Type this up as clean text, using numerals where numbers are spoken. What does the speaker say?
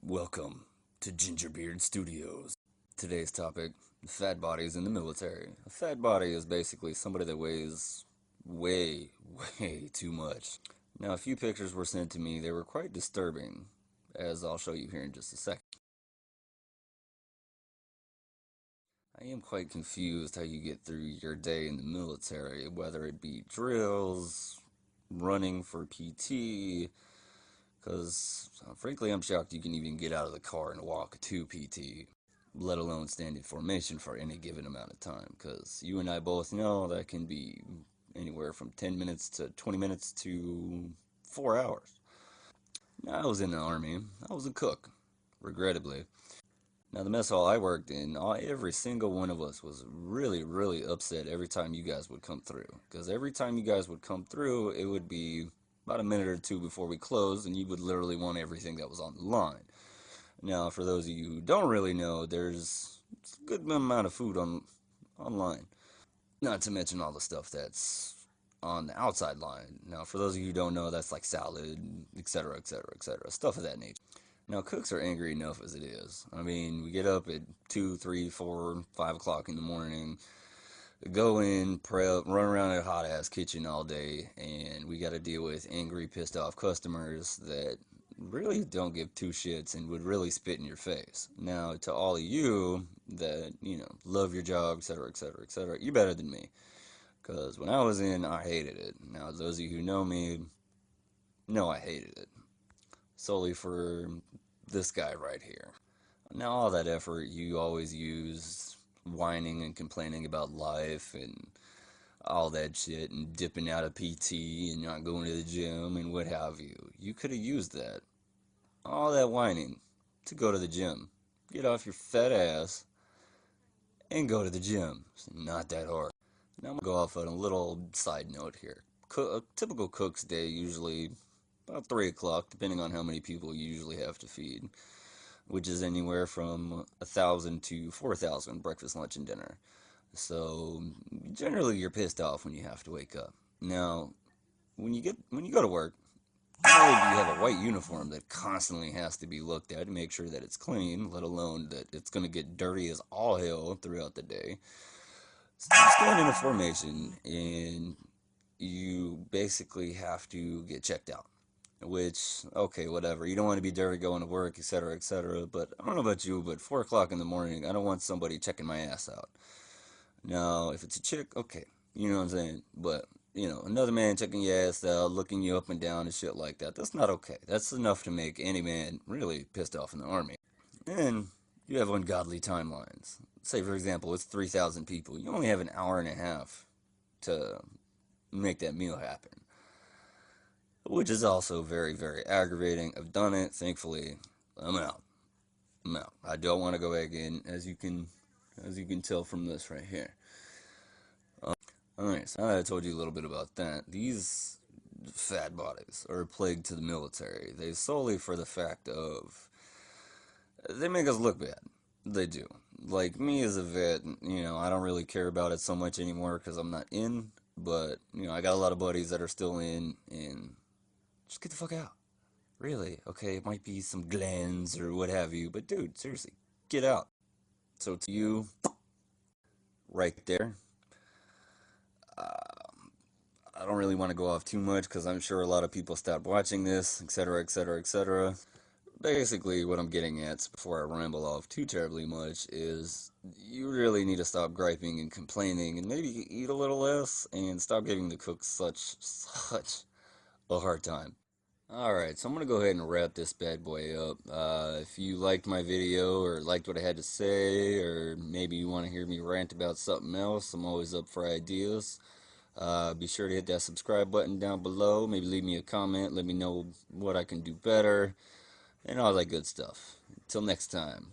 Welcome to Gingerbeard Studios. Today's topic, fat bodies in the military. A fat body is basically somebody that weighs way, way too much. Now, a few pictures were sent to me. They were quite disturbing, as I'll show you here in just a second. I am quite confused how you get through your day in the military, whether it be drills, running for PT, because frankly, I'm shocked you can even get out of the car and walk to PT, let alone stand in formation for any given amount of time. Because you and I both know that can be anywhere from 10 minutes to 20 minutes to 4 hours. Now, I was in the Army, I was a cook, regrettably. Now, the mess hall I worked in, every single one of us was really, really upset every time you guys would come through. Because every time you guys would come through, it would be about a minute or two before we closed, and you would literally want everything that was on the line. Now, for those of you who don't really know, there's a good amount of food online. Not to mention all the stuff that's on the outside line. Now, for those of you who don't know, that's like salad, etc., etc., etc., stuff of that nature. Now, cooks are angry enough as it is. I mean, we get up at 2, 3, 4, 5 o'clock in the morning, go in, prep, run around a hot ass kitchen all day, and we got to deal with angry, pissed off customers that really don't give two shits and would really spit in your face. Now, to all of you that, love your job, etc., etc., etc., you're better than me. Because when I was in, I hated it. Now, those of you who know me know I hated it. Solely for this guy right here. Now, all that effort you always use whining and complaining about life and all that shit and dipping out of PT and not going to the gym and what have you. You could have used that. All that whining to go to the gym. Get off your fat ass and go to the gym. It's not that hard. Now I'm going to go off on a little side note here. A typical cook's day usually about 3 o'clock, depending on how many people you usually have to feed, which is anywhere from 1,000 to 4,000 breakfast, lunch, and dinner. So generally, you're pissed off when you have to wake up. Now, when you go to work, not only do you have a white uniform that constantly has to be looked at to make sure that it's clean, let alone that it's going to get dirty as all hell throughout the day. So you stand in a formation and you basically have to get checked out. Which, okay, whatever. You don't want to be dirty going to work, etc., etc. But I don't know about you, but 4 o'clock in the morning, I don't want somebody checking my ass out. Now, if it's a chick, okay, you know what I'm saying? But, another man checking your ass out, looking you up and down and shit like that, that's not okay. That's enough to make any man really pissed off in the Army. And you have ungodly timelines. Say, for example, it's 3,000 people. You only have an hour and a half to make that meal happen. Which is also very, very aggravating. I've done it. Thankfully, I'm out. I'm out. I don't want to go back in, as you can tell from this right here. Alright, so now that I told you a little bit about that, these fat bodies are a plague to the military. They solely for the fact of they make us look bad. They do. Like me as a vet, I don't really care about it so much anymore because I'm not in. But I got a lot of buddies that are still in, and just get the fuck out. Really? Okay, it might be some glands or what have you, but dude, seriously, get out. So to you, right there, uh, I don't really want to go off too much because I'm sure a lot of people stopped watching this, etc., etc., etc. Basically, what I'm getting at, before I ramble off too terribly much, is you really need to stop griping and complaining and maybe eat a little less and stop giving the cooks such a hard time. Alright, so I'm going to go ahead and wrap this bad boy up. If you liked my video or liked what I had to say, or maybe you want to hear me rant about something else, I'm always up for ideas. Be sure to hit that subscribe button down below. Maybe leave me a comment, let me know what I can do better, and all that good stuff. Until next time.